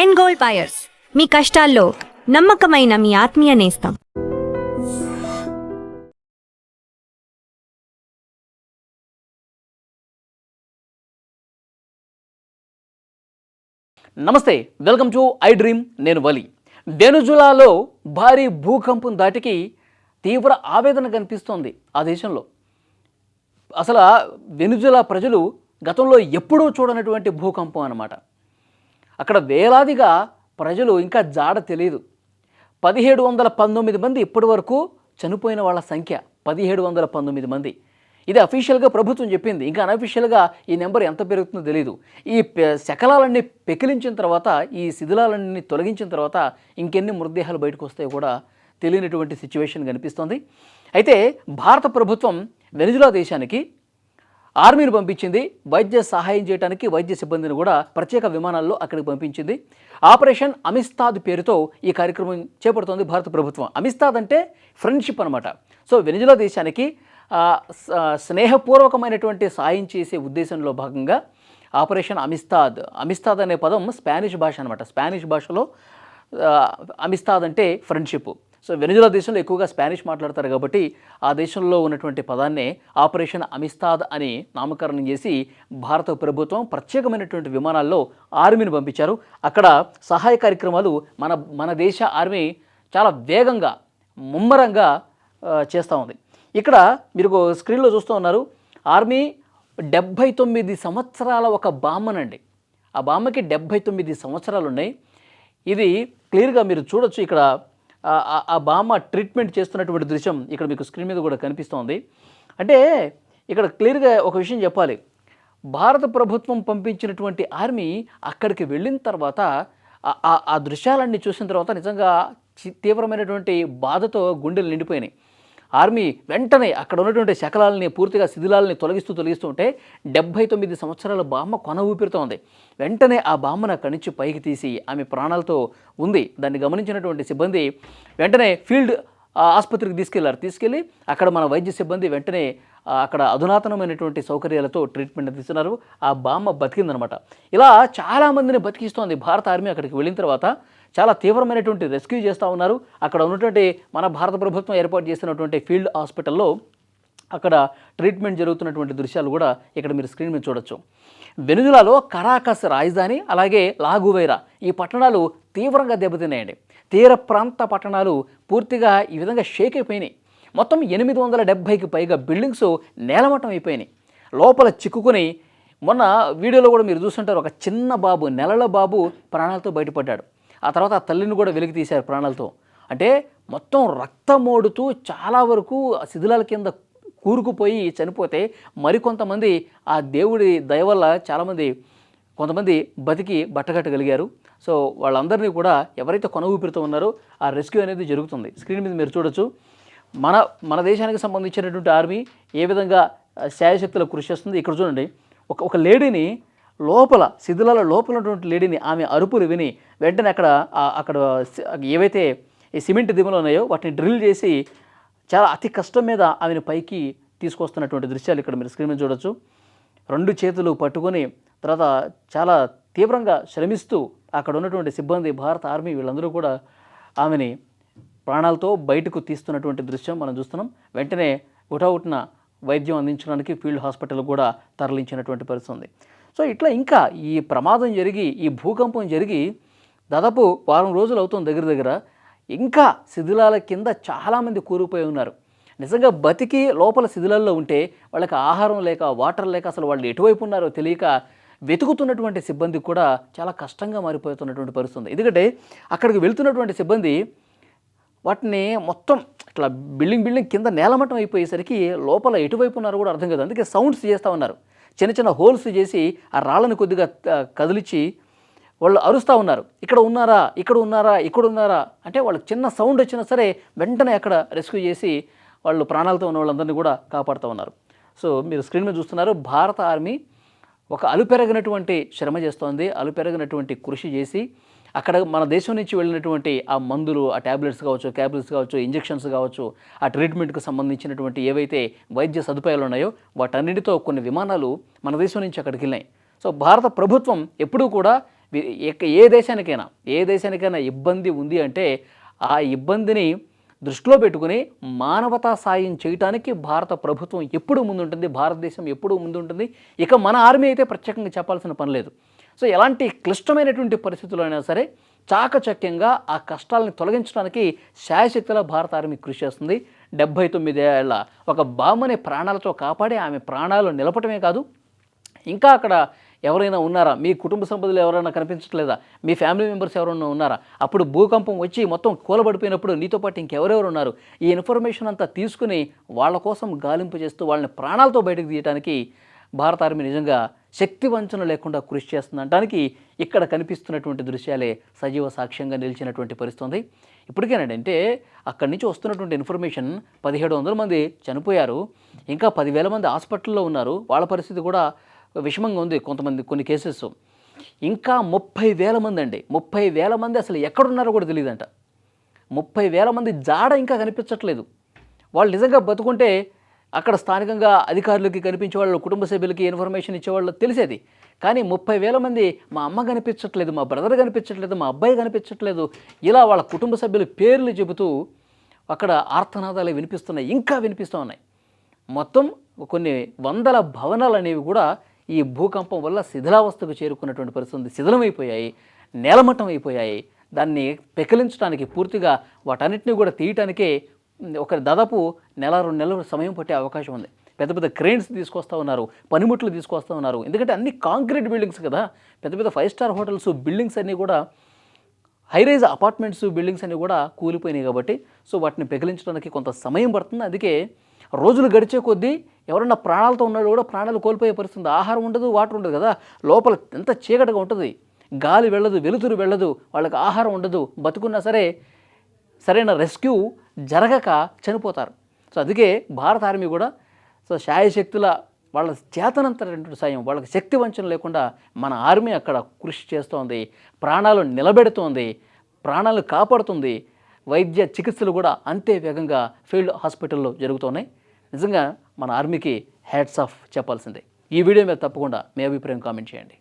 End gold buyers, మీ కష్టాల్లో నమ్మకమైన మీ ఆత్మీయ నేస్తం. నమస్తే, వెల్కమ్ టు ఐ డ్రీమ్. నేను వలి. వెనుజులాలో భారీ భూకంపం దాటికి తీవ్ర ఆవేదన కనిపిస్తోంది ఆ దేశంలో. అసలు వెనుజులా ప్రజలు గతంలో ఎప్పుడూ చూడనటువంటి భూకంపం అన్నమాట. అక్కడ వేలాదిగా ప్రజలు ఇంకా జాడ తెలియదు. 1719 మంది ఇప్పటి వరకు చనిపోయిన వాళ్ళ సంఖ్య 1719 మంది. ఇది అఫీషియల్గా ప్రభుత్వం చెప్పింది. ఇంకా అనఫీషియల్గా ఈ నెంబర్ ఎంత పెరుగుతుందో తెలియదు. ఈ శకలాలన్నీ పెకిలించిన తర్వాత, ఈ శిథిలాలన్నీ తొలగించిన తర్వాత ఇంకెన్ని మృతదేహాలు బయటకు వస్తాయో కూడా తెలియనటువంటి సిచ్యువేషన్ కనిపిస్తోంది. అయితే భారత ప్రభుత్వం వెనుజులా దేశానికి ఆర్మీని పంపించింది. వైద్య సహాయం చేయడానికి వైద్య సిబ్బందిని కూడా ప్రత్యేక విమానాల్లో అక్కడికి పంపించింది. ఆపరేషన్ అమిస్తాద్ పేరుతో ఈ కార్యక్రమం చేపడుతోంది భారత ప్రభుత్వం. అమిస్తాద్ అంటే ఫ్రెండ్షిప్ అనమాట. సో వెనుజులా దేశానికి స్నేహపూర్వకమైనటువంటి సాయం చేసే ఉద్దేశంలో భాగంగా ఆపరేషన్ అమిస్తాద్ అనే పదం స్పానిష్ భాష అనమాట. స్పానిష్ భాషలో అమిస్తాద్ అంటే ఫ్రెండ్షిప్. సో వెనుజులా దేశంలో ఎక్కువగా స్పానిష్ మాట్లాడతారు కాబట్టి ఆ దేశంలో ఉన్నటువంటి పదాన్నే ఆపరేషన్ అమిస్తాద్ అని నామకరణం చేసి భారత ప్రభుత్వం ప్రత్యేకమైనటువంటి విమానాల్లో ఆర్మీని పంపించారు. అక్కడ సహాయ కార్యక్రమాలు మన దేశ ఆర్మీ చాలా వేగంగా ముమ్మరంగా చేస్తూ ఉంది. ఇక్కడ మీరు స్క్రీన్లో చూస్తూ ఉన్నారు. ఆర్మీ 79 సంవత్సరాల ఒక బామ్మనండి. ఆ బామ్మకి 79 సంవత్సరాలు ఉన్నాయి. ఇది క్లియర్గా మీరు చూడొచ్చు. ఇక్కడ ఆ బామ్మ ట్రీట్మెంట్ చేస్తున్నటువంటి దృశ్యం ఇక్కడ మీకు స్క్రీన్ మీద కూడా కనిపిస్తోంది. అంటే ఇక్కడ క్లియర్గా ఒక విషయం చెప్పాలి. భారత ప్రభుత్వం పంపించినటువంటి ఆర్మీ అక్కడికి వెళ్ళిన తర్వాత ఆ దృశ్యాలన్నీ చూసిన తర్వాత నిజంగా తీవ్రమైనటువంటి బాధతో గుండెలు నిండిపోయినాయి. ఆర్మీ వెంటనే అక్కడ ఉన్నటువంటి శకలాలని పూర్తిగా శిథిలాలని తొలగిస్తూ ఉంటే 79 సంవత్సరాల బామ్మ కొన ఊపిరితో ఉంది. వెంటనే ఆ బామ్మను అక్కడి నుంచి పైకి తీసి ఆమె ప్రాణాలతో ఉంది. దాన్ని గమనించినటువంటి సిబ్బంది వెంటనే ఫీల్డ్ ఆసుపత్రికి తీసుకెళ్ళి అక్కడ మన వైద్య సిబ్బంది వెంటనే అక్కడ అధునాతనమైనటువంటి సౌకర్యాలతో ట్రీట్మెంట్ అందిస్తున్నారు. ఆ బామ్మ బతికిందనమాట. ఇలా చాలామందిని బతికిస్తోంది భారత ఆర్మీ. అక్కడికి వెళ్ళిన తర్వాత చాలా తీవ్రమైనటువంటి రెస్క్యూ చేస్తూ ఉన్నారు. అక్కడ ఉన్నటువంటి మన భారత ప్రభుత్వం ఏర్పాటు చేసినటువంటి ఫీల్డ్ హాస్పిటల్లో అక్కడ ట్రీట్మెంట్ జరుగుతున్నటువంటి దృశ్యాలు కూడా ఇక్కడ మీరు స్క్రీన్ మీద చూడొచ్చు. వెనుజులాలో కరాకస్ రాజధాని, అలాగే లాగువైరా ఈ పట్టణాలు తీవ్రంగా దెబ్బతిన్నాయండి. తీర ప్రాంత పట్టణాలు పూర్తిగా ఈ విధంగా షేక్ అయిపోయినాయి. మొత్తం 870కి పైగా బిల్డింగ్స్ నేలమట్టం అయిపోయినాయి. లోపల చిక్కుకొని మొన్న వీడియోలో కూడా మీరు చూస్తుంటారు. ఒక చిన్న బాబు, నెలల బాబు ప్రాణాలతో బయటపడ్డాడు. ఆ తర్వాత ఆ తల్లిని కూడా వెలికి తీశారు ప్రాణాలతో. అంటే మొత్తం రక్తమోడుతూ చాలా వరకు శిథిలాల కింద కూరుకుపోయి చనిపోతే మరికొంతమంది ఆ దేవుడి దయ వల్ల కొంతమంది బతికి బట్టగట్టగలిగారు. సో వాళ్ళందరినీ కూడా ఎవరైతే కొన ఊపిరితో ఉన్నారో ఆ రెస్క్యూ అనేది జరుగుతుంది. స్క్రీన్ మీద మీరు చూడొచ్చు. మన దేశానికి సంబంధించినటువంటి ఆర్మీ ఏ విధంగా శాయశక్తుల కృషి చేస్తుంది. ఇక్కడ చూడండి, ఒక లేడీని లోపల శిథిలాల లోపల ఉన్నటువంటి లేడీని ఆమె అరుపులు విని వెంటనే అక్కడ ఏవైతే ఈ సిమెంట్ దిమ్మలు ఉన్నాయో వాటిని డ్రిల్ చేసి చాలా అతి కష్టం మీద ఆమెను పైకి తీసుకొస్తున్నటువంటి దృశ్యాలు ఇక్కడ మీరు స్క్రీన్ మీద చూడొచ్చు. 2 చేతులు పట్టుకొని తర్వాత చాలా తీవ్రంగా శ్రమిస్తూ అక్కడ ఉన్నటువంటి సిబ్బంది, భారత ఆర్మీ వీళ్ళందరూ కూడా ఆమెని ప్రాణాలతో బయటకు తీస్తున్నటువంటి దృశ్యం మనం చూస్తున్నాం. వెంటనే ఉటావుట్న వైద్యం అందించడానికి ఫీల్డ్ హాస్పిటల్ కూడా తరలించినటువంటి పరిస్థితి ఉంది. సో ఇట్లా ఇంకా ఈ ప్రమాదం జరిగి, ఈ భూకంపం జరిగి దాదాపు వారం రోజులు అవుతుంది దగ్గర. ఇంకా శిథిలాల కింద చాలామంది కూరుకుపోయి ఉన్నారు. నిజంగా బతికి లోపల శిథిలాల్లో ఉంటే వాళ్ళకి ఆహారం లేక, వాటర్ లేక, అసలు వాళ్ళు ఎటువైపు ఉన్నారో తెలియక వెతుకుతున్నటువంటి సిబ్బంది కూడా చాలా కష్టంగా మారిపోతున్నటువంటి పరిస్థితి. ఎందుకంటే అక్కడికి వెళ్తున్నటువంటి సిబ్బంది వాటిని మొత్తం ఇట్లా బిల్డింగ్ కింద నేలమట్టం అయిపోయేసరికి లోపల ఎటువైపు ఉన్నారో కూడా అర్థం కాదు. అందుకే సౌండ్స్ చేస్తూ ఉన్నారు. చిన్న హోల్స్ చేసి ఆ రాళ్ళని కొద్దిగా కదిలించి వాళ్ళు అరుస్తూ ఉన్నారు. ఇక్కడ ఉన్నారా అంటే వాళ్ళకి చిన్న సౌండ్ వచ్చినా సరే వెంటనే అక్కడ రెస్క్యూ చేసి వాళ్ళు ప్రాణాలతో ఉన్న వాళ్ళందరినీ కూడా కాపాడుతూ ఉన్నారు. సో మీరు స్క్రీన్ మీద చూస్తున్నారు. భారత ఆర్మీ ఒక అలుపెరగినటువంటి శ్రమ చేస్తోంది. అలుపెరగినటువంటి కృషి చేసి అక్కడ మన దేశం నుంచి వెళ్ళినటువంటి ఆ మందులు, ఆ ట్యాబ్లెట్స్ కావచ్చు, క్యాప్సూల్స్ కావచ్చు, ఇంజెక్షన్స్ కావచ్చు, ఆ ట్రీట్మెంట్కి సంబంధించినటువంటి ఏవైతే వైద్య సదుపాయాలు ఉన్నాయో వాటన్నిటితో కొన్ని విమానాలు మన దేశం నుంచి అక్కడికి వెళ్ళినాయి. సో భారత ప్రభుత్వం ఎప్పుడూ కూడా ఏ దేశానికైనా ఇబ్బంది ఉంది అంటే ఆ ఇబ్బందిని దృష్టిలో పెట్టుకుని మానవతా సాయం చేయడానికి భారత ప్రభుత్వం ఎప్పుడూ ముందుంటుంది, భారతదేశం ఎప్పుడూ ముందుంటుంది. ఇక మన ఆర్మీ అయితే ప్రత్యేకంగా చెప్పాల్సిన పని లేదు. సో ఎలాంటి క్లిష్టమైనటువంటి పరిస్థితుల్లో అయినా సరే చాకచక్యంగా ఆ కష్టాలను తొలగించడానికి శాయశక్తిలా భారత ఆర్మీ కృషి చేస్తుంది. 79 ఏళ్ల ఒక బామ్మని ప్రాణాలతో కాపాడి ఆమె ప్రాణాలు నిలపటమే కాదు, ఇంకా అక్కడ ఎవరైనా ఉన్నారా, మీ కుటుంబ సభ్యులు ఎవరైనా కనిపించట్లేదా, మీ ఫ్యామిలీ మెంబర్స్ ఎవరైనా ఉన్నారా, అప్పుడు భూకంపం వచ్చి మొత్తం కూలబడిపోయినప్పుడు నీతో పాటు ఇంకెవరెవరు ఉన్నారు, ఈ ఇన్ఫర్మేషన్ అంతా తీసుకుని వాళ్ళ కోసం గాలింపు చేస్తూ వాళ్ళని ప్రాణాలతో బయటకు తీయడానికి భారత ఆర్మీ నిజంగా శక్తి వంచన లేకుండా కృషి చేస్తుందనడానికి ఇక్కడ కనిపిస్తున్నటువంటి దృశ్యాలే సజీవ సాక్ష్యంగా నిలిచినటువంటి పరిస్థితి. ఇప్పటికేనండి అంటే అక్కడి నుంచి వస్తున్నటువంటి ఇన్ఫర్మేషన్ 1700 మంది చనిపోయారు, ఇంకా 10,000 మంది హాస్పిటల్లో ఉన్నారు, వాళ్ళ పరిస్థితి కూడా విషమంగా ఉంది కొన్ని కేసెస్. ఇంకా 30,000 మంది అండి, 30,000 మంది అసలు ఎక్కడున్నారో కూడా తెలియదంట. 30,000 మంది జాడ ఇంకా కనిపించట్లేదు. వాళ్ళు నిజంగా బతుకుంటే అక్కడ స్థానికంగా అధికారులకి కనిపించే వాళ్ళు, కుటుంబ సభ్యులకి ఇన్ఫర్మేషన్ ఇచ్చేవాళ్ళు తెలిసేది. కానీ 30,000 మంది మా అమ్మ కనిపించట్లేదు, మా బ్రదర్ కనిపించట్లేదు, మా అబ్బాయి కనిపించట్లేదు, ఇలా వాళ్ళ కుటుంబ సభ్యుల పేర్లు చెబుతూ అక్కడ ఆర్తనాదాలు వినిపిస్తున్నాయి, ఇంకా వినిపిస్తూ ఉన్నాయి. మొత్తం కొన్ని వందల భవనాలు అనేవి కూడా ఈ భూకంపం వల్ల శిథిలావస్థకు చేరుకున్నటువంటి పరిస్థితి, శిథిలమైపోయాయి, నేలమట్టం అయిపోయాయి. దాన్ని పెకిలించడానికి పూర్తిగా వాటన్నిటిని కూడా తీయటానికే ఒక దాదాపు 1-2 నెలల సమయం పట్టే అవకాశం ఉంది. పెద్ద పెద్ద క్రెయిన్స్ తీసుకొస్తూ ఉన్నారు, పనిముట్లు తీసుకొస్తూ ఉన్నారు. ఎందుకంటే అన్ని కాంక్రీట్ బిల్డింగ్స్ కదా, పెద్ద పెద్ద 5 స్టార్ హోటల్స్ బిల్డింగ్స్ అన్నీ కూడా, హైరైజ్ అపార్ట్మెంట్స్ బిల్డింగ్స్ అన్నీ కూడా కూలిపోయినాయి కాబట్టి సో వాటిని పెకిలించడానికి కొంత సమయం పడుతుంది. అందుకే రోజులు గడిచే కొద్దీ ఎవరన్నా ప్రాణాలతో ఉన్నాడు కూడా ప్రాణాలు కోల్పోయే పరిస్థితి. ఆహారం ఉండదు, వాటర్ ఉండదు కదా, లోపల ఎంత చీకటిగా ఉంటుంది, గాలి వెళ్ళదు, వెలుతురు వెళ్ళదు, వాళ్ళకి ఆహారం ఉండదు, బతుకున్నా సరే సరైన రెస్క్యూ జరగక చనిపోతారు. సో అందుకే భారత ఆర్మీ కూడా సో శాయశక్తుల వాళ్ళ చేతనంతటువంటి సాయం, వాళ్ళకి శక్తి వంచన లేకుండా మన ఆర్మీ అక్కడ కృషి చేస్తోంది, ప్రాణాలు నిలబెడుతోంది, ప్రాణాలు కాపాడుతుంది. వైద్య చికిత్సలు కూడా అంతే వేగంగా ఫీల్డ్ హాస్పిటల్లో జరుగుతున్నాయి. నిజంగా మన ఆర్మీకి హ్యాట్స్ ఆఫ్ చెప్పాల్సిందే. ఈ వీడియో మీద తప్పకుండా మీ అభిప్రాయం కామెంట్ చేయండి.